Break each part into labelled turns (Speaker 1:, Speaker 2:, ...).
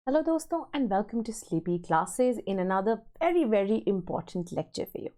Speaker 1: Hello दोस्तों and welcome to Sleepy Classes in another very important lecture for you.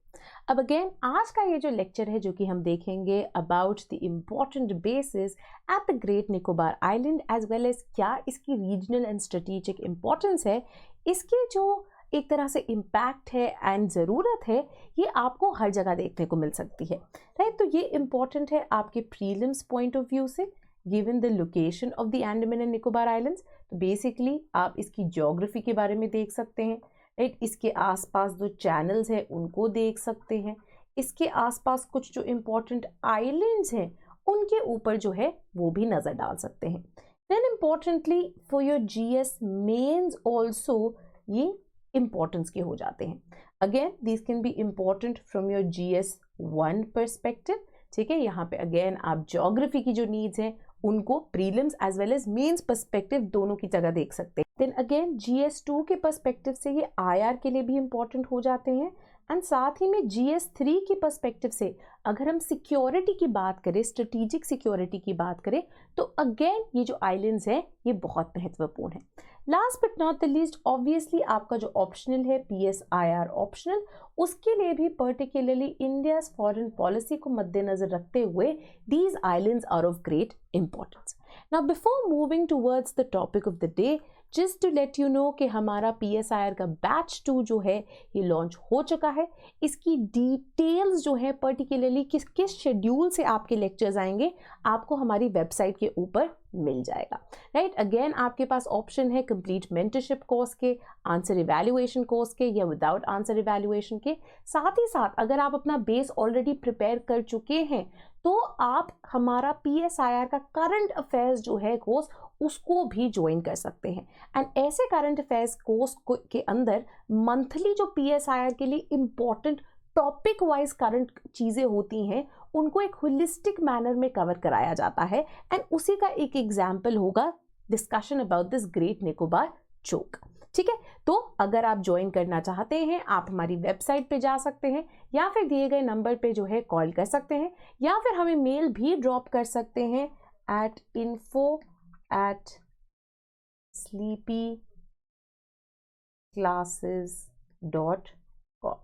Speaker 1: अब again आज का ये जो लेक्चर है जो कि हम देखेंगे about the important basis at the great Nicobar island as well as क्या इसकी रीजनल एंड स्ट्रेटेजिक इम्पोर्टेंस है, इसकी जो एक तरह से इम्पैक्ट है एंड ज़रूरत है ये आपको हर जगह देखने को मिल सकती है, राइट। तो ये इम्पॉर्टेंट है आपके प्रीलिम्स पॉइंट ऑफ व्यू से given the location of the Andaman and Nicobar islands. तो बेसिकली आप इसकी ज्योग्राफी के बारे में देख सकते हैं, राइट। इसके आसपास जो चैनल्स हैं उनको देख सकते हैं, इसके आसपास कुछ जो इम्पोर्टेंट आइलैंड्स हैं उनके ऊपर जो है वो भी नज़र डाल सकते हैं। Then importantly for your GS mains also ये इम्पोर्टेंस के हो जाते हैं। Again this can be important from your GS 1 perspective, ठीक है। यहाँ पे अगेन आप ज्योग्राफी की जो नीड्स हैं उनको prelims as well as mains perspective दोनों की जगह देख सकते हैं। देन अगेन GS2 के पर्सपेक्टिव से ये IR के लिए भी इम्पोर्टेंट हो जाते हैं एंड साथ ही में GS3 की पर्सपेक्टिव से अगर हम सिक्योरिटी की बात करें, स्ट्रेटेजिक सिक्योरिटी की बात करें, तो अगेन ये जो आइलैंड्स हैं ये बहुत महत्वपूर्ण है। Last but not the least obviously आपका जो ऑप्शनल है PSIR ऑप्शनल, उसके लिए भी पर्टिकुलरली इंडियाज फॉरेन पॉलिसी को मद्देनजर रखते हुए these islands are of great importance. Now before moving towards the topic of the day, just to let you know कि हमारा PSIR का बैच 2 जो है ये लॉन्च हो चुका है। इसकी डिटेल्स जो है पर्टिकुलरली किस किस शेड्यूल से आपके लेक्चर्स आएंगे आपको हमारी वेबसाइट के ऊपर मिल जाएगा, राइट। अगेन आपके पास ऑप्शन है कंप्लीट मेंटरशिप कोर्स के, आंसर इवैल्यूएशन कोर्स के या विदाउट आंसर इवैल्यूएशन के। साथ ही साथ अगर आप अपना बेस ऑलरेडी प्रिपेयर कर चुके हैं तो आप हमारा PSIR का करंट अफेयर्स जो है कोर्स उसको भी ज्वाइन कर सकते हैं। एंड ऐसे करंट अफेयर्स कोर्स के अंदर मंथली जो PSIR के लिए इम्पॉर्टेंट टॉपिक वाइज करंट चीज़ें होती हैं उनको एक होलिस्टिक मैनर में कवर कराया जाता है एंड उसी का एक एग्जाम्पल होगा discussion about this great Nicobar choke, ठीक है। तो अगर आप ज्वाइन करना चाहते हैं आप हमारी वेबसाइट पे जा सकते हैं या फिर दिए गए नंबर पे जो है कॉल कर सकते हैं या फिर हमें मेल भी ड्रॉप कर सकते हैं at info@sleepyclasses.com,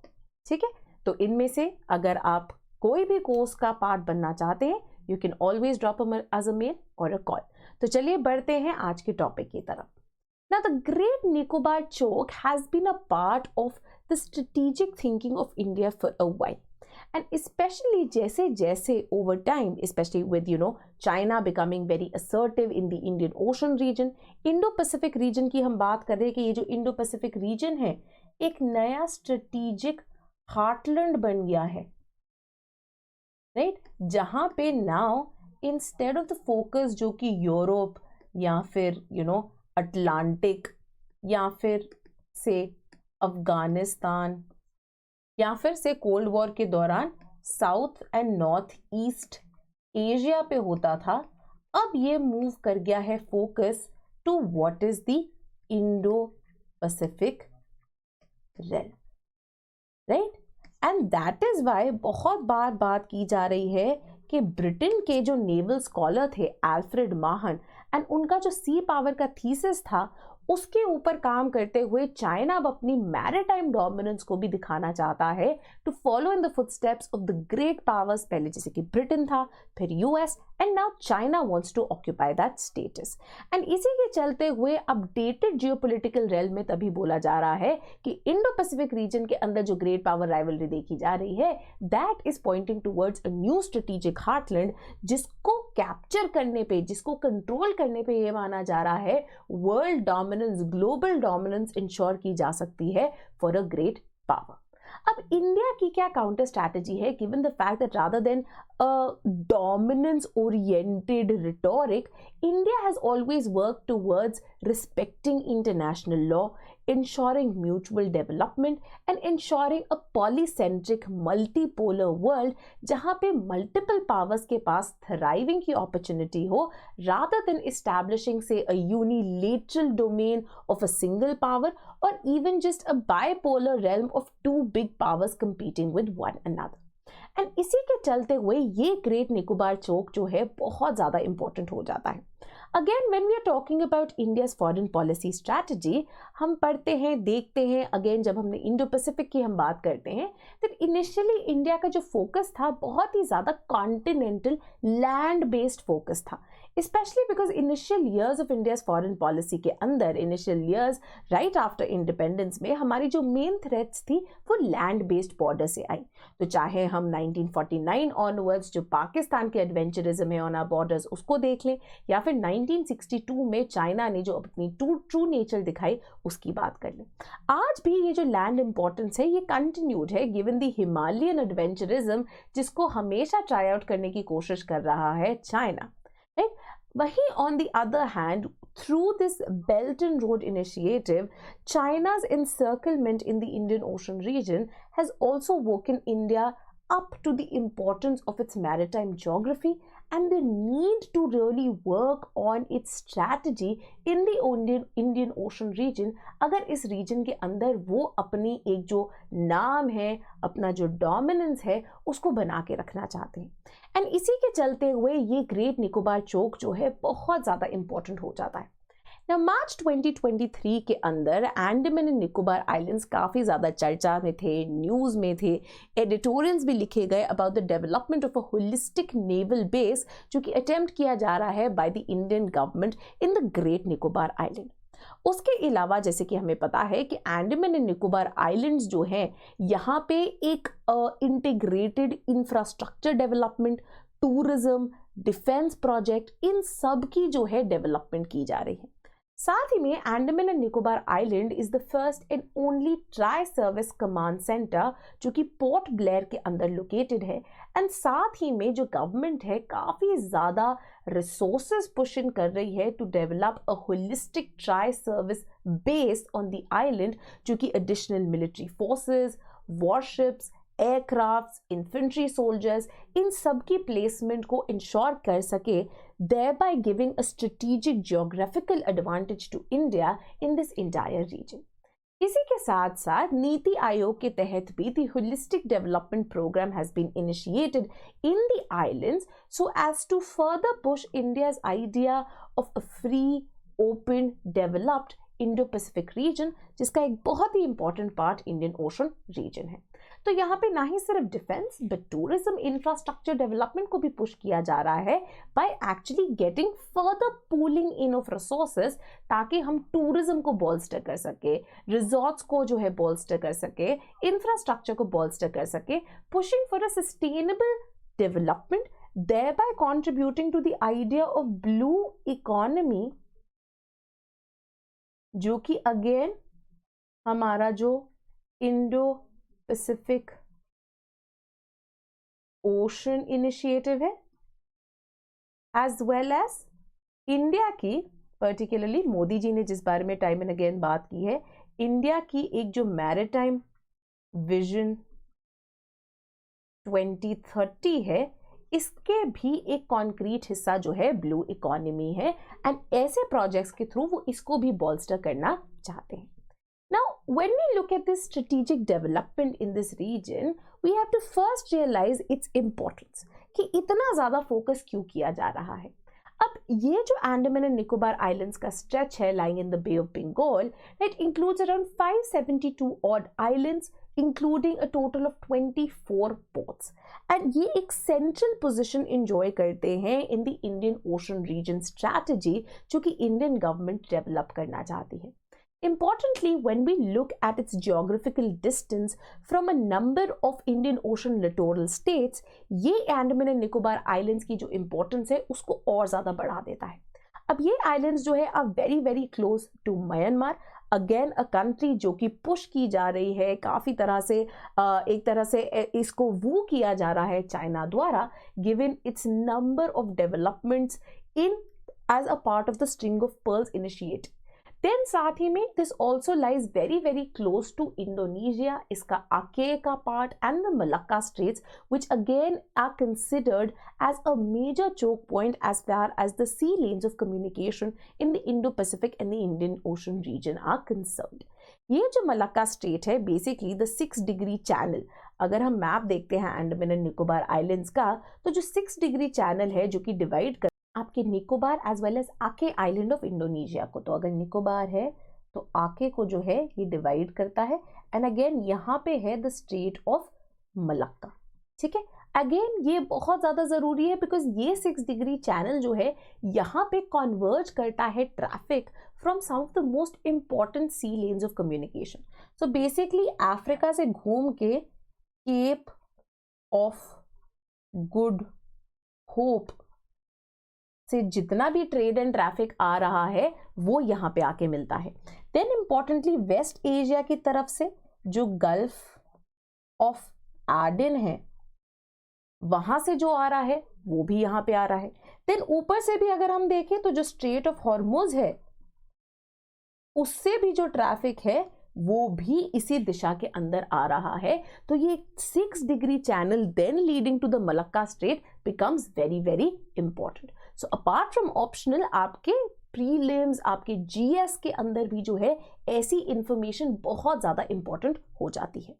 Speaker 1: ठीक है। तो इनमें से अगर आप कोई भी कोर्स का पार्ट बनना चाहते हैं you can always drop us a mail और अ कॉल। तो चलिए बढ़ते हैं आज के टॉपिक की तरफ। Now, the Great Nicobar Choke has been a part of the strategic thinking of India for a while. And especially जैसे over time, especially with, China becoming very assertive in the Indian Ocean region, Indo-Pacific region की हम बात कर रहे हैं कि ये जो Indo-Pacific region है, एक नया strategic heartland बन गया है, right? जहाँ पे now, instead of the focus जो कि यूरोप या फिर, अटलांटिक या फिर से अफगानिस्तान या फिर से कोल्ड वॉर के दौरान south and north east Asia पे होता था, अब ये मूव कर गया है focus to what is the Indo Pacific realm, right. And that is why बहुत बार बात की जा रही है कि ब्रिटेन के जो नेवल स्कॉलर थे एल्फ्रेड माहन एंड उनका जो सी पावर का थीसिस था उसके ऊपर काम करते हुए चाइना अब अपनी मैरिटाइम डोमिनेंस को भी दिखाना चाहता है to follow in the footsteps of the great powers, पहले जैसे कि ब्रिटेन था, फिर US and now China wants to occupy that status. And इसी के चलते हुए अपडेटेड जियोपॉलिटिकल रेल में तभी बोला जा रहा है कि इंडो पैसिफिक रीजन के अंदर जो ग्रेट पावर राइवलरी देखी जा रही है that is pointing towards a new strategic heartland, जिसको कैप्चर करने पे, जिसको कंट्रोल करने पे ये माना जा रहा है world dominance, global dominance ensure की जा सकती है फॉर अ ग्रेट पावर। अब इंडिया की क्या काउंटर स्ट्रैटेजी है given the fact that rather than dominance oriented rhetoric, India has always worked towards respecting international law, ensuring mutual development and ensuring a polycentric multipolar world जहाँ पे multiple powers के पास thriving की opportunity हो rather than establishing say a unilateral domain of a single power or even just a bipolar realm of two big powers competing with one another. And इसी के चलते हुए ये ग्रेट निकोबार चोक जो है बहुत ज़्यादा इंपॉर्टेंट हो जाता है। Again when we are talking about India's foreign policy strategy, हम पढ़ते हैं, देखते हैं, अगेन जब हमने इंडो पैसिफिक की हम बात करते हैं, तो इनिशियली इंडिया का जो फोकस था बहुत ही ज़्यादा कॉन्टिनेंटल लैंड बेस्ड फोकस था, especially because initial years of India's foreign policy के अंदर, initial years right after independence में हमारी जो main threats थी वो land based border से आई। तो चाहे हम 1949 onwards जो पाकिस्तान के adventurism है on our borders उसको देख लें, या फिर 1962 में चाइना ने जो अपनी ट्रू नेचर दिखाई उसकी बात कर लें। आज भी ये जो लैंड इंपॉर्टेंस है ये कंटिन्यूड है गिवन द हिमालयन एडवेंचरिज्म जिसको हमेशा ट्राई आउट करने की कोशिश कर रहा है चाइना। वहीं on the other hand, through this Belt and Road Initiative, China's encirclement in the Indian Ocean region has also woken India up to the importance of its maritime geography and the need to really work on its strategy in the Indian Ocean region, अगर इस region के अंदर वो अपनी एक जो नाम है, अपना जो dominance है उसको बना के रखना चाहते हैं। एंड इसी के चलते हुए ये ग्रेट निकोबार चोक जो है बहुत ज़्यादा इंपॉर्टेंट हो जाता है। Now, मार्च 2023 के अंदर अंडमान एंड निकोबार आइलैंड्स काफ़ी ज़्यादा चर्चा में थे, न्यूज़ में थे, एडिटोरियल्स भी लिखे गए about the development of a holistic naval base जो कि अटेम्प्ट किया जा रहा है by the Indian government in the great Nicobar island. उसके अलावा जैसे कि हमें पता है कि अंडमान एंड निकोबार आइलैंड्स जो हैं यहाँ पे एक integrated infrastructure development, tourism, defence project, इन सब की जो है डेवलपमेंट की जा रही है। साथ ही में Andaman and Nicobar island is the first and only tri service command centre जो कि पोर्ट ब्लेयर के अंदर लोकेटेड है। एंड साथ ही में जो गवर्नमेंट है काफ़ी ज़्यादा रिसोर्सेज पुश इन कर रही है to develop a holistic tri service base on the island जो कि additional military forces, warships, aircrafts, infantry soldiers, इन सब की प्लेसमेंट को इंश्योर कर सके, thereby giving a strategic geographical advantage to India in this entire region. इसी के साथ साथ नीति आयोग के तहत भी the holistic development program has been initiated in the islands so as to further push India's idea of a free, open, developed Indo-Pacific region जिसका एक बहुत ही important part Indian Ocean region है। तो यहाँ पे ना ही सिर्फ defence but tourism infrastructure development को भी पुश किया जा रहा है by actually getting further pooling in of resources ताकि हम टूरिज्म को बोल्स्टर कर सके, रिजॉर्ट्स को जो है बोल्स्टर कर सके, इंफ्रास्ट्रक्चर को बोल्स्टर कर सके, pushing for a sustainable development, thereby contributing to the idea of blue economy जो कि अगेन हमारा जो इंडो पैसिफिक ओशन इनिशिएटिव है, एज वेल एज इंडिया की, पर्टिकुलरली मोदी जी ने जिस बारे में टाइम एंड अगेन बात की है, इंडिया की एक जो मैरिटाइम विजन 2030 है, इसके भी एक कॉन्क्रीट हिस्सा जो है ब्लू इकोनॉमी है। एंड ऐसे प्रोजेक्ट्स के थ्रू वो इसको भी बॉल्स्टर करना चाहते हैं। Now, when we look at this strategic development in this region, we have to first realize its importance कि इतना ज़्यादा फोकस क्यों किया जा रहा है। अब ये जो अंडमान एंड निकोबार आइलैंड्स का स्ट्रेच है lying in the Bay of Bengal, it includes around 572 odd islands, including a total of 24 ports. And ये एक central position enjoy करते हैं in the Indian Ocean region strategy जो कि Indian government develop करना चाहती है। Importantly, when we look at its geographical distance from a number of Indian Ocean littoral states, ये अंडमान एंड निकोबार आइलैंड्स की जो importance है उसको और ज़्यादा बढ़ा देता है। अब ये आइलैंड्स जो है are very very close to Myanmar, again a country जो कि पुश की जा रही है काफ़ी तरह से, एक तरह से इसको वू किया जा रहा है चाइना द्वारा, given its number of developments in as a part of the string of pearls initiative. Then साथ ही में this also lies very very close to Indonesia, इसका आके का part and the Malacca straits which again are considered as a major choke point as far as the sea lanes of communication in the Indo-Pacific and the Indian Ocean region are concerned. ये जो Malacca state है basically the 6 degree channel, अगर हम map देखते हैं Andaman and Nicobar islands का, तो जो 6 डिग्री चैनल है जो कि डिवाइड कर आपके निकोबार एज वेल एज आके आइलैंड ऑफ इंडोनेशिया को। तो अगर निकोबार है तो आके को जो है ये डिवाइड करता है, एंड अगेन यहाँ पे है द स्टेट ऑफ मलक्का। ठीक है, अगेन ये बहुत ज़्यादा ज़रूरी है बिकॉज ये 6 डिग्री चैनल जो है यहाँ पे कॉन्वर्ज करता है traffic from some of the most important sea lanes of communication. So basically Africa से घूम के केप ऑफ गुड होप से जितना भी ट्रेड एंड ट्रैफिक आ रहा है वो यहाँ पे आके मिलता है। देन इंपॉर्टेंटली वेस्ट एशिया की तरफ से जो गल्फ ऑफ एडन है वहां से जो आ रहा है वो भी यहाँ पे आ रहा है। देन ऊपर से भी अगर हम देखें तो जो स्ट्रेट ऑफ हॉर्मुज है उससे भी जो ट्रैफिक है वो भी इसी दिशा के अंदर आ रहा है। तो ये 6 degree channel then leading to the Malacca strait becomes very very important. So apart from optional आपके प्रीलिम्स आपके जीएस के अंदर भी जो है ऐसी इंफॉर्मेशन बहुत ज्यादा इंपॉर्टेंट हो जाती है।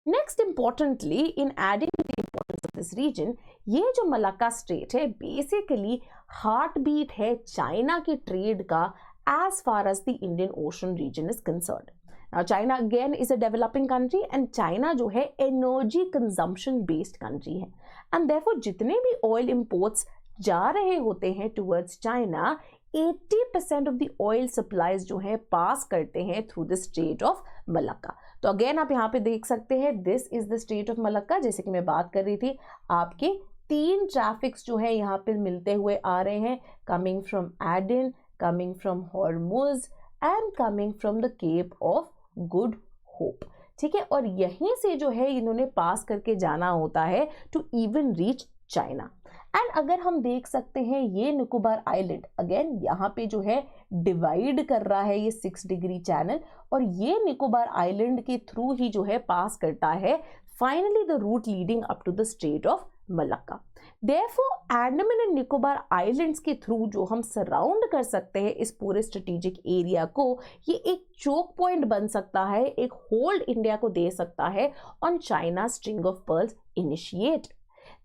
Speaker 1: Next importantly in adding the importance of this region, ये जो मलक्का स्ट्रेट है बेसिकली हार्ट बीट है चाइना की ट्रेड का as far as the Indian Ocean region is concerned. Now China again is a developing country and China जो है energy consumption based country है, and therefore जितने भी oil imports जा रहे होते हैं towards China 80% of the oil supplies जो है pass करते हैं through the Strait of Malacca. तो अगेन आप यहाँ पे देख सकते हैं this is the state of Malacca. जैसे कि मैं बात कर रही थी आपके 3 ट्रैफिक्स जो है यहाँ पे मिलते हुए आ रहे हैं, coming from Aden, coming from Hormuz and coming from the Cape of Good Hope। ठीक है, और यहीं से जो है इन्होंने पास करके जाना होता है to even reach China. And अगर हम देख सकते हैं ये निकोबार आइलैंड अगेन यहाँ पे जो है डिवाइड कर रहा है ये 6 डिग्री चैनल, और ये निकोबार आइलैंड के थ्रू ही जो है पास करता है finally the route leading up to the state of Malacca. Therefore, Andaman and Nicobar islands के थ्रू जो हम सराउंड कर सकते हैं इस पूरे स्ट्रेटेजिक एरिया को, ये एक चोक पॉइंट बन सकता है, एक होल्ड इंडिया को दे सकता है on China string of pearls initiate.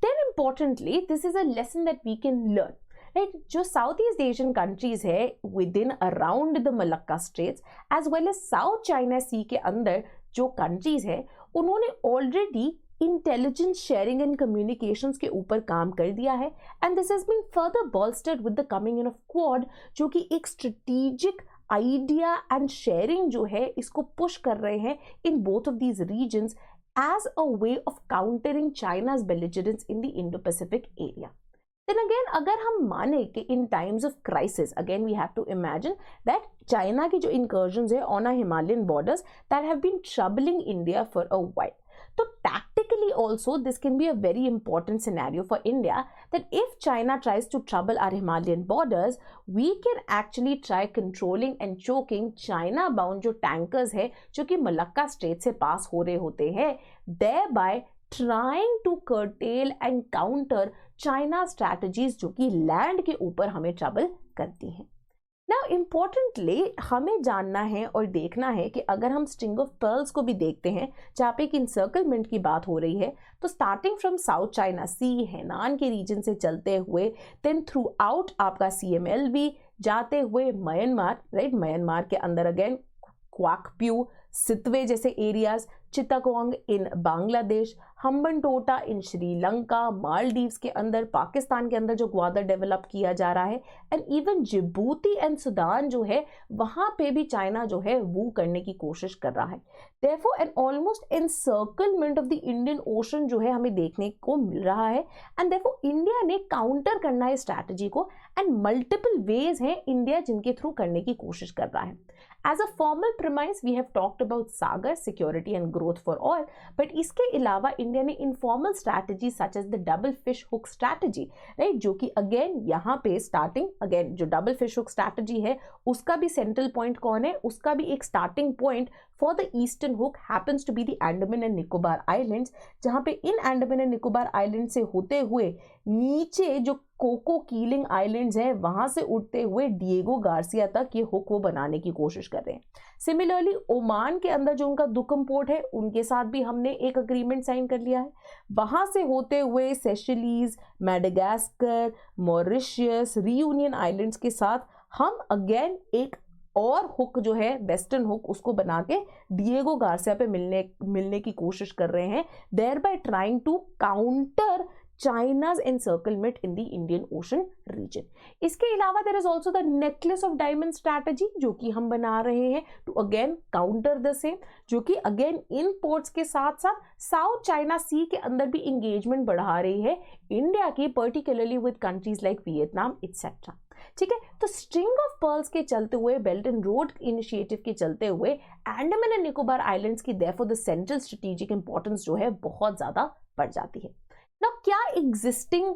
Speaker 1: Then importantly this is a lesson that we can learn, right. जो साउथ ईस्ट एशियन कंट्रीज है within around the Malacca straits as well as south China sea के अंदर जो countries है उन्होंने already intelligence sharing and communications के ऊपर काम कर दिया है, and this has been further bolstered with the coming in of Quad, जो कि एक स्ट्रेटेजिक आइडिया एंड शेयरिंग जो है इसको पुश कर रहे हैं in both of these regions as a way of countering China's belligerence in the Indo Pacific area. Then again, अगर हम माने कि in times of crisis, again we have to imagine that China की जो incursions है on our Himalayan borders that have been troubling India for a while. So tactically also this can be a very important scenario for India that if China tries to trouble our Himalayan borders, we can actually try controlling and choking China bound जो tankers है जो कि Malacca strait से पास हो रहे होते हैं, thereby trying to curtail and counter China strategies जो कि लैंड के ऊपर हमें ट्रबल करती हैं। Now importantly हमें जानना है और देखना है कि अगर हम स्ट्रिंग ऑफ पर्ल्स को भी देखते हैं जहाँ पे एक इंसर्कलमेंट की बात हो रही है, तो starting from South China Sea Hainan के रीजन से चलते हुए देन थ्रू आउट आपका CMLV जाते हुए म्यांमार, राइट, म्यांमार के अंदर अगेन क्वाकप्यू सितवे जैसे areas, Chittagong in Bangladesh, Hambantota in Sri Lanka, Maldives के अंदर, पाकिस्तान के अंदर जो ग्वादर डेवलप किया जा रहा है, and even Djibouti and Sudan जो है वहाँ पे भी चाइना जो है वो करने की कोशिश कर रहा है। Therefore an almost encirclement of the Indian Ocean जो है हमें देखने को मिल रहा है, एंड देयरफॉर इंडिया ने काउंटर करना है स्ट्रैटेजी को, एंड मल्टीपल वेज हैं इंडिया जिनके थ्रू करने की कोशिश कर रहा है। As a formal premise, we have talked about SAGAR, security and growth for all, but इसके अलावा इंडिया ने informal strategies such as the double fish hook strategy, right, जो कि again यहाँ पे starting, again जो double fish hook strategy है उसका भी central point कौन है, उसका भी एक starting point for the eastern hook happens to be the Andaman and Nicobar islands, जहाँ पे in Andaman and Nicobar island से होते हुए नीचे जो कोको कीलिंग आइलैंड्स हैं वहां से उठते हुए डिएगो गार्सिया तक ये हुक वो बनाने की कोशिश कर रहे हैं। सिमिलरली ओमान के अंदर जो उनका दुकम पोर्ट है उनके साथ भी हमने एक अग्रीमेंट साइन कर लिया है। वहां से होते हुए सेशेलीज, मेडागास्कर, मॉरिशियस, रियूनियन आइलैंड्स के साथ हम अगेन एक और हुक जो है वेस्टर्न हुक उसको बना के डिएगो गार्सिया पे मिलने की कोशिश कर रहे हैं, thereby trying to counter China's encirclement in the Indian Ocean region. इसके अलावा there is also the necklace of diamond strategy जो कि हम बना रहे हैं to again counter the same, जो कि again इन ports के साथ साथ South China Sea के अंदर भी engagement बढ़ा रही है इंडिया की, particularly with countries like Vietnam etc. ठीक है, तो स्ट्रिंग ऑफ पर्ल्स के चलते हुए, बेल्ट एंड रोड इनिशिएटिव के चलते हुए अंडमान एंड निकोबार आइलैंड्स की therefore the central strategic importance जो है बहुत ज्यादा बढ़ जाती है। ना क्या एग्जिस्टिंग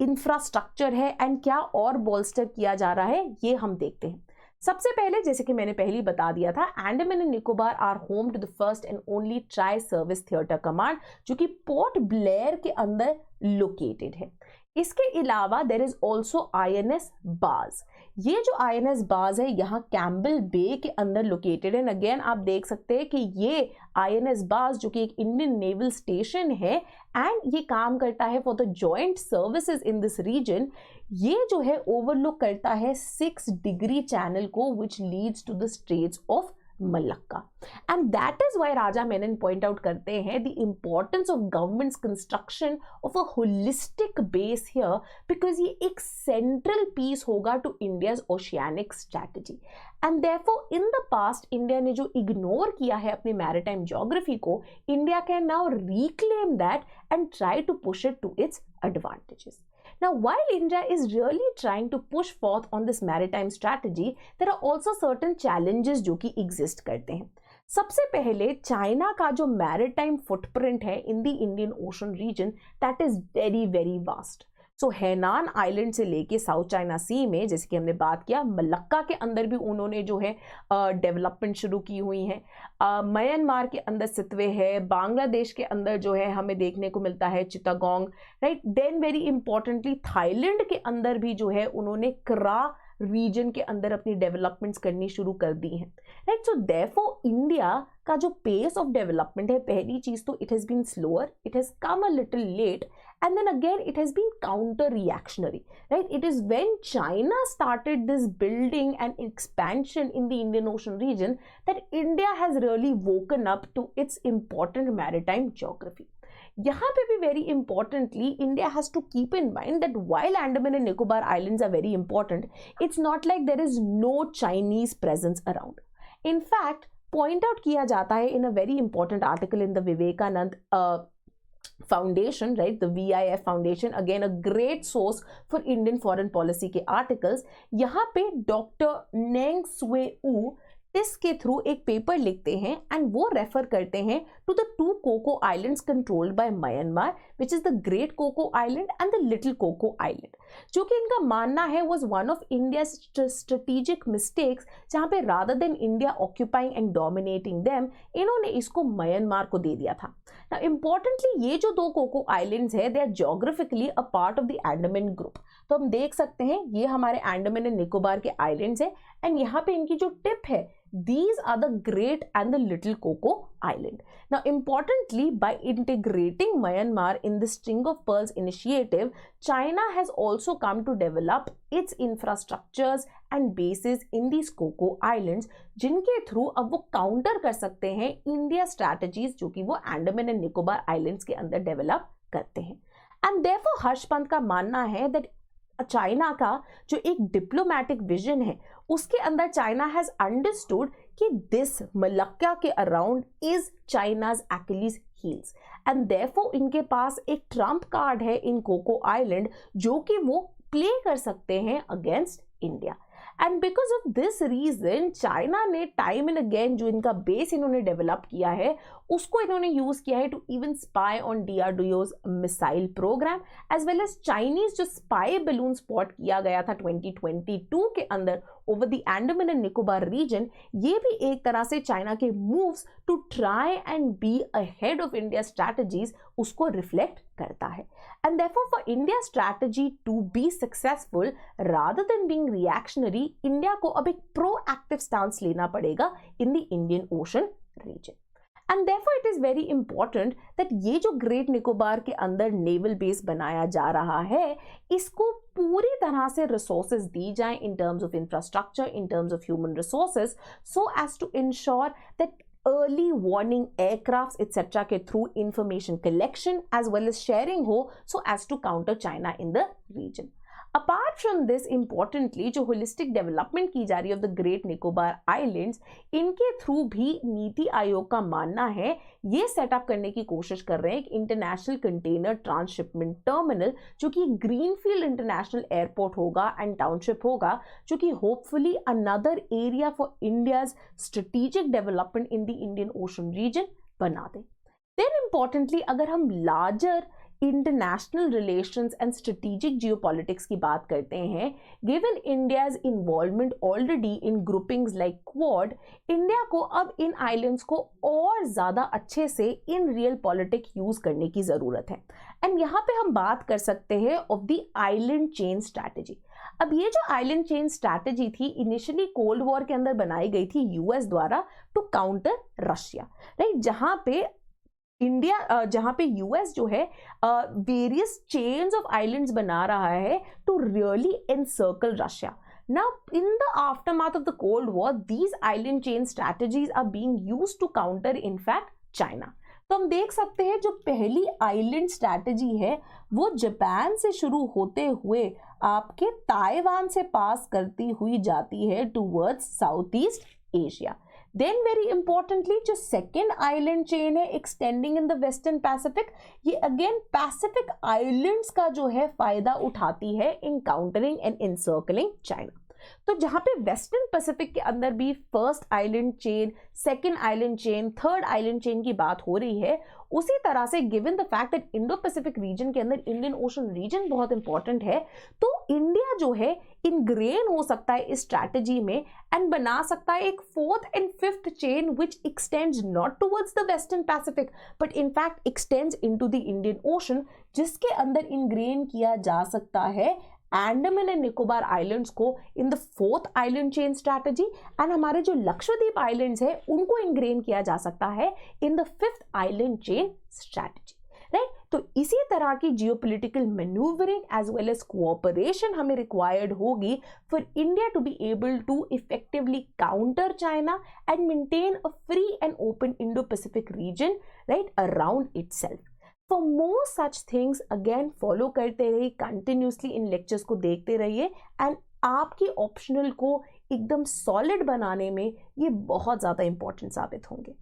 Speaker 1: इंफ्रास्ट्रक्चर है एंड क्या और बोल्स्टर किया जा रहा है ये हम देखते हैं। सबसे पहले जैसे कि मैंने पहले बता दिया था, Andaman and Nicobar are home to the first and only tri service theatre command जो कि पोर्ट ब्लेयर के अंदर लोकेटेड है। इसके अलावा देयर इज ऑल्सो INS बाज। ये जो INS बाज है यहाँ कैम्बल बे के अंदर लोकेटेड है। अगेन आप देख सकते हैं कि ये INS बाज जो कि एक इंडियन नेवल स्टेशन है एंड ये काम करता है for the joint services in this region. ये जो है ओवरलुक करता है 6 डिग्री चैनल को which leads to the straits of Malacca, and that is why Raja Menon point out करते हैं the importance of government's construction of a holistic base here, because ये एक सेंट्रल पीस होगा to India's oceanic strategy. And therefore in the past India ने जो ignore किया है अपनी मैरिटाइम ज्योग्राफी को, India can now reclaim that and try to push it to its advantages. Now, while India is really trying to push forth on this maritime strategy, there are also certain challenges जो कि exist करते हैं। सबसे पहले China का जो maritime footprint है in the Indian Ocean region, that is very very vast. So Hainan island से लेके साउथ चाइना सी में, जैसे कि हमने बात किया, मलक्का के अंदर भी उन्होंने जो है डेवलपमेंट शुरू की हुई है। म्यांमार के अंदर सितवे है, बांग्लादेश के अंदर जो है हमें देखने को मिलता है Chittagong, right. Then very importantly Thailand के अंदर भी जो है उन्होंने क्रा रीजन के अंदर अपनी डेवलपमेंट्स करनी शुरू कर दी हैं, राइट। सो देयरफॉर इंडिया का जो पेस ऑफ डेवलपमेंट है, पहली चीज तो it has been slower, it has come a little late, and then again it has been counter reactionary, right? It is when China started this building and expansion in the Indian Ocean region that India has really woken up to its important maritime geography. यहाँ पे भी very importantly India has to keep in mind that while Andaman and Nicobar Islands are very important, it's not like there is no Chinese presence around. In fact, point out किया जाता है in a very important article in the Vivekanand Foundation, right? The VIF Foundation, again a great source for Indian foreign policy के articles. यहाँ पे doctor नेंग स्वे ऊ इसके थ्रू एक पेपर लिखते हैं एंड वो रेफर करते हैं to the 2 Coco islands controlled by Myanmar, which is the great Coco island and the little Coco island, जो कि इनका मानना है was one of India strategic mistakes, जहां पे rather than India occupying and dominating them, इन्होंने इसको Myanmar को दे दिया था। नाउ इंपॉर्टेंटली ये जो 2 कोको आइलैंड्स है, they are geographically a part of the Andaman group. तो हम देख सकते हैं ये हमारे अंडमान एंड निकोबार के आइलैंड्स है एंड यहाँ पे इनकी जो टिप है, these are the great and the little coco island. Now importantly, by integrating Myanmar in the string of pearls initiative, China has also come to develop its infrastructures and bases in these coco islands, जिनके through अब वो counter कर सकते हैं India strategies जो कि वो Andaman and Nicobar islands के अंदर डेवलप करते हैं। एंड देयरफॉर हर्ष पंत का मानना है दैट चाइना का जो एक डिप्लोमैटिक विजन है उसके अंदर चाइना हैज अंडरस्टूड कि दिस मलक्का के around is China's Achilles heels and therefore इनके पास एक ट्रम्प कार्ड है इन कोको आइलैंड जो कि वो प्ले कर सकते हैं against India. And because of this region China ने टाइम एंड अगेन जो इनका बेस इन्होंने डेवलप किया है उसको इन्होंने यूज किया है to even spy on DRDO's missile programme, as well as Chinese जो स्पाई बलून स्पॉट किया गया था 2022 के अंदर, over the Andaman and Nicobar region, ये भी एक तरह से चाइना के moves to try and be ahead of India strategies उसको रिफ्लेक्ट करता है. And therefore for India strategy to be successful rather than being reactionary, India को अब एक प्रोएक्टिव स्टांस लेना पड़ेगा in the Indian Ocean region. And therefore it is very important that ये जो ग्रेट निकोबार के अंदर नेवल बेस बनाया जा रहा है, इसको पूरी तरह से रिसोर्सेज दी जाए in terms of infrastructure, in terms of human resources, so as to ensure that early warning aircrafts etc. के through information collection as well as sharing हो, so as to counter China in the region. Apart from this, importantly, जो holistic development की जा रही है of the Great Nicobar Islands, इनके through भी नीति आयोग का मानना है ये सेटअप करने की कोशिश कर रहे हैं एक इंटरनेशनल कंटेनर ट्रांसशिपमेंट टर्मिनल, जो कि ग्रीनफील्ड इंटरनेशनल एयरपोर्ट होगा एंड टाउनशिप होगा, जो कि hopefully another area for India's strategic development in the Indian Ocean region बना दे. देन इंपॉर्टेंटली, अगर हम larger international relations and strategic geopolitics की बात करते हैं, given India's involvement already in groupings like Quad, India को अब इन आइलैंड्स को और ज़्यादा अच्छे से इन रियल पॉलिटिक यूज़ करने की ज़रूरत है. एंड यहाँ पे हम बात कर सकते हैं of the island chain strategy. अब ये जो आइलैंड चेन स्ट्रैटेजी थी, इनिशियली कोल्ड वॉर के अंदर बनाई गई थी यूएस द्वारा टू काउंटर रशिया, राइट, जहां पे यूएस जो है वेरियस चेन्स ऑफ आइलैंड्स बना रहा है to really encircle Russia. Now, in the aftermath of the Cold War, these island chain strategies are being used to counter, in fact, China. तो हम देख सकते हैं जो पहली आइलैंड स्ट्रैटेजी है वो जापान से शुरू होते हुए आपके ताइवान से पास करती हुई जाती है towards south east Asia. Then very importantly जो सेकेंड आइलैंड चेन है extending in the western Pacific, ये अगेन पैसिफिक आइलैंड्स का जो है फायदा उठाती है in countering and encircling China. तो जहां पे वेस्टर्न पैसिफिक के अंदर भी first island chain, second island chain, third island chain की बात हो रही है, उसी तरह से given the fact that Indo Pacific region के अंदर इंडियन ओशन रीजन बहुत इंपॉर्टेंट है, तो इंडिया जो है इनग्रेन हो सकता है इस स्ट्रैटेजी में एंड बना सकता है एक fourth and fifth chain which x tends not towards the western Pacific but in fact x tends into the Indian ocean, जिसके अंदर इनग्रेन किया जा सकता है अंडमान एंड निकोबार आइलैंड्स को in the fourth island chain strategy, and हमारे जो लक्षद्वीप आइलैंड्स है उनको इनग्रेन किया जा सकता है in the fifth island chain strategy, right. तो इसी तरह की geopolitical manoeuvring as well as cooperation हमें रिक्वायर्ड होगी for India to be able to effectively counter China and maintain a free and open Indo Pacific region, right, around itself. For more such things, again follow करते रहिए, continuously इन lectures को देखते रहिए and आपकी optional को एकदम solid बनाने में ये बहुत ज़्यादा important साबित होंगे.